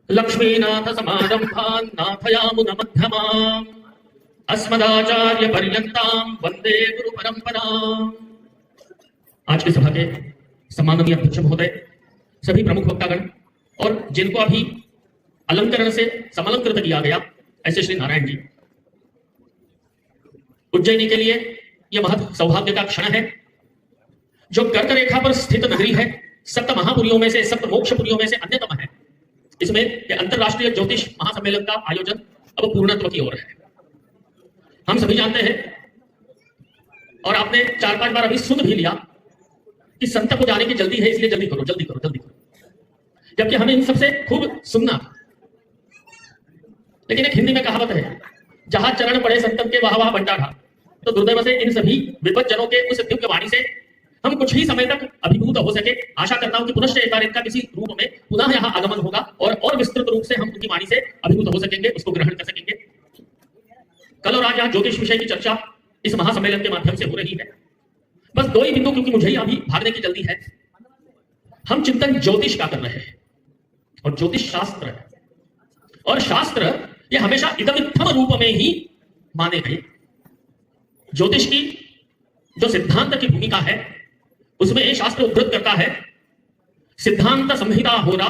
लक्ष्मीनाथ समारंभान् नाथयामुनमध्यमाम् अस्मदाचार्य पर्यन्ताम् वंदे गुरु परंपराम्। आज की सभा के सम्माननीय अध्यक्ष महोदय, सभी प्रमुख वक्तागण और जिनको अभी अलंकरण से समलंकृत किया गया ऐसे श्री नारायण जी, उज्जैनी के लिए यह महत् सौभाग्य का क्षण है। जो कर्क रेखा पर स्थित नगरी है, सप्त महापुरियों में से, सप्त मोक्षपुरियों में से अन्यतम है। इसमें अंतरराष्ट्रीय ज्योतिष महासम्मेलन का आयोजन अब पूर्णत्व की ओर है। हम सभी जानते हैं और आपने 4-5 बार अभी सुन भी लिया कि संत को जाने की जल्दी है, इसलिए जल्दी करो जल्दी करो जल्दी करो, जबकि हमें इन सबसे खूब सुनना था। लेकिन एक हिंदी में कहावत है, जहां चरण पड़े संतन के वहां वहां बंटा था। तो दुर्दैव से इन सभी विपज्जनों के उस दिव्य वाणी से हम कुछ ही समय तक अभिभूत हो सके। आशा करता हूं कि पुनश्च एक बार इनका किसी रूप में पुनः यहाँ आगमन होगा और विस्तृत रूप से हम उनकी वाणी से अभिभूत हो सकेंगे, उसको ग्रहण कर सकेंगे। कल और आज यहाँ ज्योतिष विषय की चर्चा इस महासम्मेलन के माध्यम से हो रही है। बस 2 ही बिंदु, क्योंकि मुझे अभी भागने की जल्दी है। हम चिंतन ज्योतिष का कर रहे हैं और ज्योतिष शास्त्र है, और शास्त्र ये हमेशा इदमित्थम रूप में ही माने गए। ज्योतिष की जो सिद्धांत की भूमिका है उसमें ये शास्त्र उद्धृत करता है, सिद्धांत संहिता होरा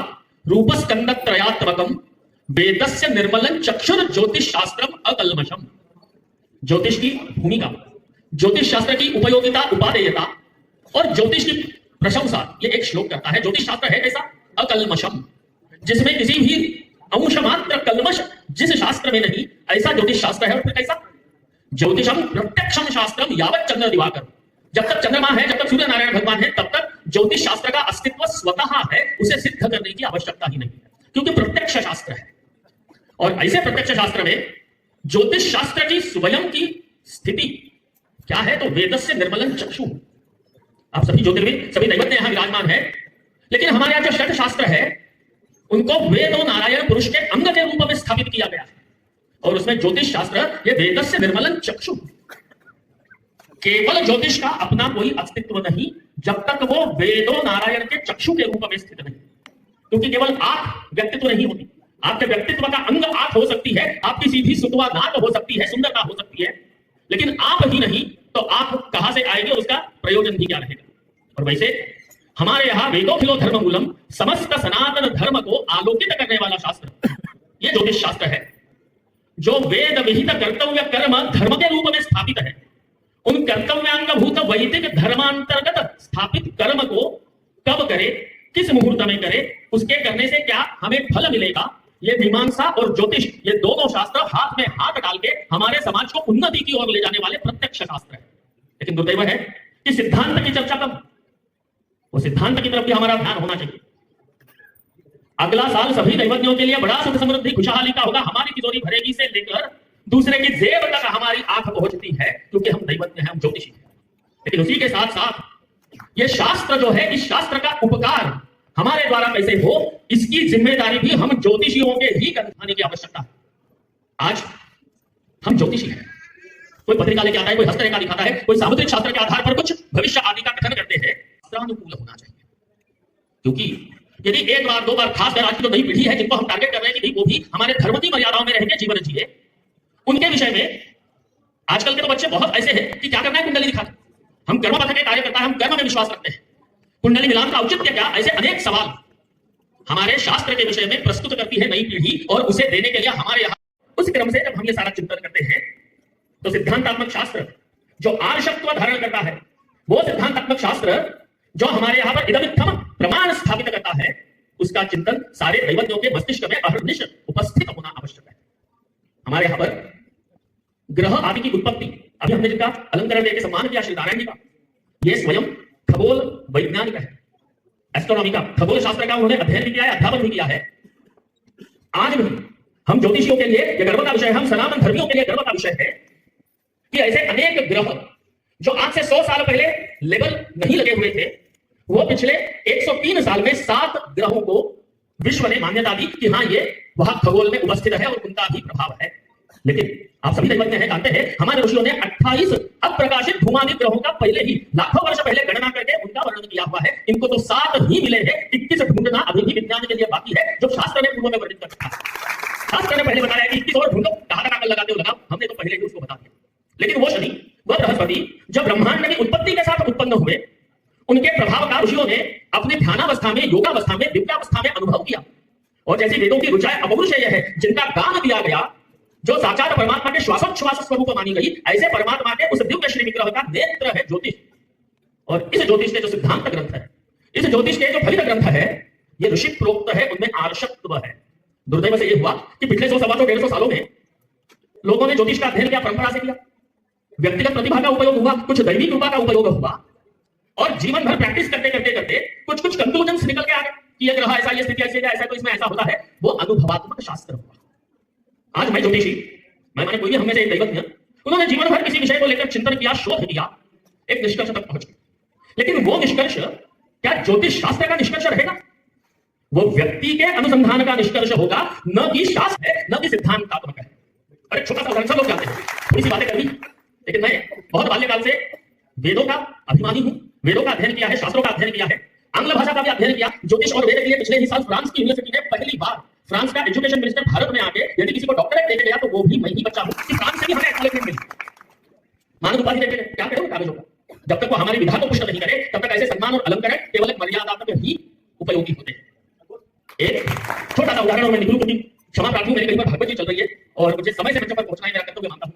रूपस्कंद त्रयात्मकम वेदस्य निर्मलं चक्षुर ज्योतिष शास्त्रम अकल्मषम। ज्योतिष की भूमिका, ज्योतिष शास्त्र की उपयोगिता, उपादेयता और ज्योतिष की प्रशंसा ये एक श्लोक करता है। ज्योतिष शास्त्र है कैसा? अकल्मषम, जिसमें किसी भी अंश मात्र कल्मश जिस शास्त्र में नहीं, ऐसा ज्योतिष शास्त्र है। और फिर कैसा? ज्योतिषम प्रत्यक्षम शास्त्रम यावत चंद्र दिवाकर। जब तक चंद्रमा है, जब तक सूर्य नारायण भगवान है, तब तक ज्योतिष शास्त्र का अस्तित्व स्वतः है, उसे सिद्ध करने की आवश्यकता ही नहीं है, क्योंकि प्रत्यक्ष शास्त्र है। और ऐसे प्रत्यक्ष शास्त्र में ज्योतिष शास्त्र की स्वयं की स्थिति क्या है? तो वेदस्य निर्मलं चक्षु। आप सभी ज्योतिर्विद, सभी दैवज्ञ यहां विराजमान है, लेकिन हमारे यहां जो षट शास्त्र है उनको वेद और नारायण पुरुष के अंग के रूप में स्थापित किया गया है। और उसमें ज्योतिष शास्त्र ये वेदस्य निर्मलं चक्षु। केवल ज्योतिष का अपना कोई अस्तित्व नहीं जब तक वो वेदों नारायण के चक्षु के रूप में स्थित नहीं, क्योंकि केवल आंख व्यक्तित्व नहीं होती। आपके व्यक्तित्व का अंग आंख हो सकती है, आपकी सीधी सुतवा नाक हो सकती है, सुंदरता हो सकती है, लेकिन आप ही नहीं तो आंख कहां से आएगी और उसका प्रयोजन भी क्या रहेगा। और वैसे हमारे यहाँ वेदोखिलो धर्ममूलम, समस्त सनातन धर्म को आलोकित करने वाला शास्त्र ये ज्योतिष शास्त्र है, जो वेद विहित कर्तव्य कर्म धर्म के रूप में स्थापित है। उन कर्तव्यांगभूत वैदिक धर्मांतर्गत स्थापित कर्म को कब करे, किस मुहूर्त में करे, उसके करने से क्या हमें फल मिलेगा, ये मीमांसा और ज्योतिष ये दोनों शास्त्र हाथ में हाथ डाल के हमारे समाज को उन्नति की ओर ले जाने वाले प्रत्यक्ष शास्त्र है। लेकिन दुर्दैव है कि सिद्धांत की चर्चा कब, वो सिद्धांत की तरफ भी हमारा ध्यान होना चाहिए। अगला साल सभी दैवज्ञों के लिए बड़ा सुख समृद्धि खुशहाली का होगा। हमारी तिजोरी भरेगी से लेकर दूसरे की जेब तक हमारी आंख पहुंचती है, क्योंकि हम दैवज्ञ हैं, हम ज्योतिषी हैं। लेकिन उसी के साथ साथ ये शास्त्र जो है, इस शास्त्र का उपकार हमारे द्वारा कैसे हो, इसकी जिम्मेदारी भी हम ज्योतिषियों के ही करने की आवश्यकता है। आज हम ज्योतिषी हैं, कोई पत्रिका लेके आता है, कोई हस्तरेखा दिखाता है, कोई सामुद्रिक शास्त्र के आधार पर कुछ भविष्य आदि का कथन करते हैं। शास्त्रानुकूल होना चाहिए, क्योंकि यदि 1 बार 2 बार, खासकर आज की जो नई पीढ़ी है जिनको हम टारगेट कर रहे हैं कि वो भी हमारे धर्म की मर्यादाओं में रहकर जीवन जिए, उनके विषय में आजकल के तो बच्चे बहुत ऐसे हैं कि क्या करना है, कुंडली दिखाते, हम कर्म पथ के कार्य करता है, हम कर्म में विश्वास रखते हैं, कुंडली मिलान का औचित्य क्या, ऐसे अनेक सवाल हमारे शास्त्र के विषय में प्रस्तुत करती है नई पीढ़ी। और उसे देने के लिए हमारे यहाँ उस क्रम से जब हम ये सारा चिंतन करते हैं तो सिद्धांतात्मक शास्त्र जो आर्षत्व धारण करता है, वो सिद्धांतात्मक शास्त्र जो हमारे यहाँ पर इदमित्थम प्रमाण स्थापित करता है, उसका चिंतन सारे दैवज्ञों के मस्तिष्क में अहर्निश उपस्थित होना आवश्यक है। हमारे यहाँ पर ग्रह आदि की उत्पत्ति, अभी हमने जिनका अलंकरण देकर सम्मान किया श्री नारायण जी का, ये स्वयं खगोल वैज्ञानिक है, एस्ट्रोनॉमी का, खगोल शास्त्र का उन्होंने अध्ययन भी किया है, अध्यापन भी किया है। आज भी हम ज्योतिषियों के लिए यह गर्व का विषय है, हम सनातन धर्मियों के लिए गर्व का विषय है कि ऐसे अनेक ग्रह जो आज से 100 साल पहले लेबल नहीं लगे हुए थे, वो पिछले 103 साल में 7 ग्रहों को विश्व ने मान्यता दी कि हाँ ये वहां खगोल में उपस्थित है और उनका भी प्रभाव है। लेकिन आप सभी दैवज्ञ हैं, जानते हैं हमारे ऋषियों ने 28 अप्रकाशित धूमादि ग्रहों का पहले ही लाखों वर्ष पहले गणना करके उनका वर्णन किया हुआ है। इनको तो 7 ही मिले हैं, 21 ढूंढना अभी भी विज्ञान के लिए बाकी है, जो शास्त्र ने पूर्व में वर्णित कर रखा है। शास्त्र ने पहले बताया कि 21 और ढूंढो, कहां लगाते हो लगाओ, हमने तो पहले ही उसको बता दिया। लेकिन वो शनि, वह बृहस्पति जब ब्रह्मांड की उत्पत्ति के साथ उत्पन्न हुए, उनके प्रभाव का ऋषियों ने अपने ध्यानावस्था में, योगावस्था में, दिव्यावस्था में अनुभव किया। और जैसी वेदों की ऋचाएं अपौरुषेय है, जिनका गान दिया गया, जो साक्षात परमात्मा के श्वासोच्छ्वास स्वरूप मानी गई, ऐसे परमात्मा के उस दिव्य श्री विग्रह का नेत्र है ज्योतिष। और इस ज्योतिष के जो सिद्धांत ग्रंथ है, इस ज्योतिष के जो फलित ग्रंथ है, ये ऋषि प्रोक्त है, उनमें आर्षत्व है। दुर्दैव से ये हुआ कि पिछले 100, 125, 150 सालों में लोगों ने ज्योतिष का अध्ययन किया, परंपरा से किया, व्यक्तिगत प्रतिभा का उपयोग हुआ, कुछ दैवी कृपा का उपयोग हुआ, और जीवन भर प्रैक्टिस करते करते करते कुछ कुछ कंक्लूजन्स निकल के आ गए कि ये ग्रह ऐसा, ये स्थिति ऐसी है, ऐसा तो इसमें ऐसा होता है। वो अनुभवात्मक शास्त्र हुआ। आज मैं ज्योतिषी, मैं माने कोई भी, हम में से एक दैवज्ञ, उन्होंने जीवन भर किसी विषय को लेकर चिंतन किया, शोध किया, एक निष्कर्ष तक पहुंच गए। लेकिन वो निष्कर्ष क्या ज्योतिष शास्त्र का निष्कर्ष रहेगा? वो व्यक्ति के अनुसंधान का निष्कर्ष होगा, न कि शास्त्र है, न कि सिद्धांतात्मक है। अरे छोटा सा उदाहरण, सब लोग जानते हैं, थोड़ी सी बातें कर दी, लेकिन मैं बहुत बाल्यकाल से वेदों का अभिमानी हूं, वेदों का अध्ययन किया है, शास्त्रों का अध्ययन किया है, आंग्ल भाषा का भी अध्ययन किया। ज्योतिष और वेद के लिए पिछले ही साल फ्रांस की यूनिवर्सिटी में पहली बार फ्रांस का एजुकेशन मिनिस्टर भारत में आके यदि किसी को डॉक्टरेट देके गया, तो वो भी मैं ही बच्चा हूं कि फ्रांस से भी हमें एक्नॉलेजमेंट मिली, मानद उपाधि देके। क्या करें कागजों का? जब तक वो हमारी विधा को पुष्ट नहीं करे, तब तक ऐसे सम्मान और अलंकार केवल एक मर्यादा तक ही उपयोगी होते हैं। एक छोटा सा उदाहरण और मैं निकलूं, क्योंकि क्षमा प्रार्थी हूं, मेरी कहीं पर भागवत जी चल रही है और मुझे समय से मंच पर पहुंचना है, मेरा कर्तव्य मानता हूं।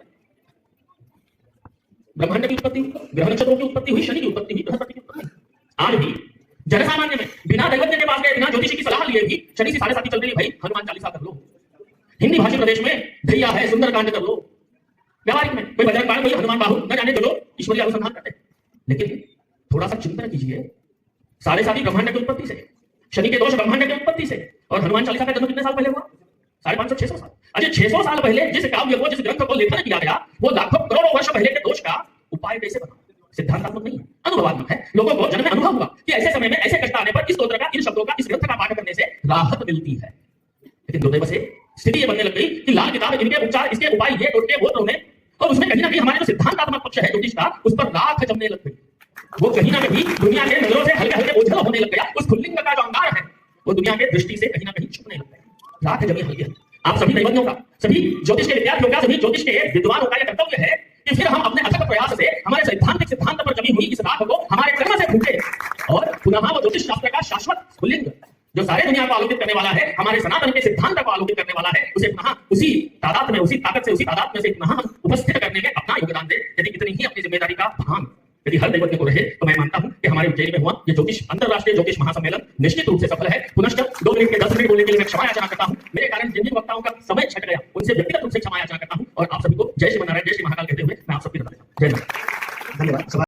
ब्रह्मांड की उत्पत्ति, ग्रह नक्षत्रों की उत्पत्ति हुई, शनि की उत्पत्ति हुई, बृहस्पति की उत्पत्ति। आज भी जनसामान्य में बिना दैवज्ञ के पास गए, बिना ज्योतिषी की सलाह लिए भी शनि की 7.5 चल रही है, भाई हनुमान चालीसा कर लो। हिंदी भाषी प्रदेश में दैया है, सुंदरकांड कर लो। व्यावहारिक में कोई बजरंग बाण, कोई हनुमान बाहु, न जाने जो ईश्वरीय अनुसंधान करते हैं। लेकिन थोड़ा सा चिंतन कीजिए, 7.5 ब्रह्मांड की उत्पत्ति से, शनि के दोष ब्रह्मांड की उत्पत्ति से, और हनुमान चालीसा का जन्म कितने साल पहले हुआ? 550, 600 साल। अच्छा, 600 साल पहले जिस काव्य को, जिस ग्रंथ को लेखन किया गया, वो लाखों करोड़ों वर्ष पहले के दोष का उपाय कैसे बना? सिद्धांतात्मक नहीं है, अनुभवात्मक है। लोगों को जन्म में अनुभव हुआ कि ऐसे समय में, ऐसे कष्ट आने पर इस स्तोत्र का, इन शब्दों का, इस ग्रंथ का पाठ करने से राहत मिलती है। लेकिन दुर्दैव से स्थिति ये बनने लग गई कि लाल किताब, इनके उपचार, इसके उपाय, ये टोटके, वो टोने, और उसमें कहीं ना कहीं हमारे जो सिद्धांतात्मक पक्ष है ज्योतिष का, उस पर राख जमने लग गई। वो कहीं ना कहीं दुनिया के नजरों से हल्के हल्के ओझल होने लग गया। उस खुल्लिंग का जो अंगार है, वो दुनिया के दृष्टि से कहीं ना कहीं छुपने लग गया। राख जमी हल्की हल्की। आप सभी दैवज्ञों का, सभी ज्योतिष के विद्यार्थियों का, सभी ज्योतिष के विद्वानों का यह कर्तव्य है कि फिर हम अपने अथक प्रयास से हमारे सैद्धांतिक सिद्धांत पर जमी हुई इस राख को हमारे कर्म से फूंके, और पुनः वो ज्योतिष शास्त्र का शाश्वत खुल्लिंग, जो सारे दुनिया को आलोकित करने वाला है, हमारे सनातन के सिद्धांत को आलोकित करने वाला है, उसे पुनः उसी तादाद में, उसी ताकत से, उसी तादाद में से पुनः हम उपस्थित करने में अपना योगदान दे। यदि इतनी ही अपनी जिम्मेदारी का भान यदि हर दैवज्ञ को रहे, तो मैं मानता हूं कि हमारे उज्जैन में हुआ ये ज्योतिष अंतरराष्ट्रीय ज्योतिष महासम्मेलन निश्चित रूप से सफल है। पुनश्च 2 मिनट के 10 मिनट बोलने के लिए मैं क्षमा याचना करता हूं। मेरे कारण जिन जिन वक्ताओं का समय छट गया, उनसे व्यक्तिगत रूप से क्षमा याचना करता हूं, और आप सभी को जय श्री मनारायण, जय श्री महाकाल कहते हुए मैं आप सबकी धन्यवाद।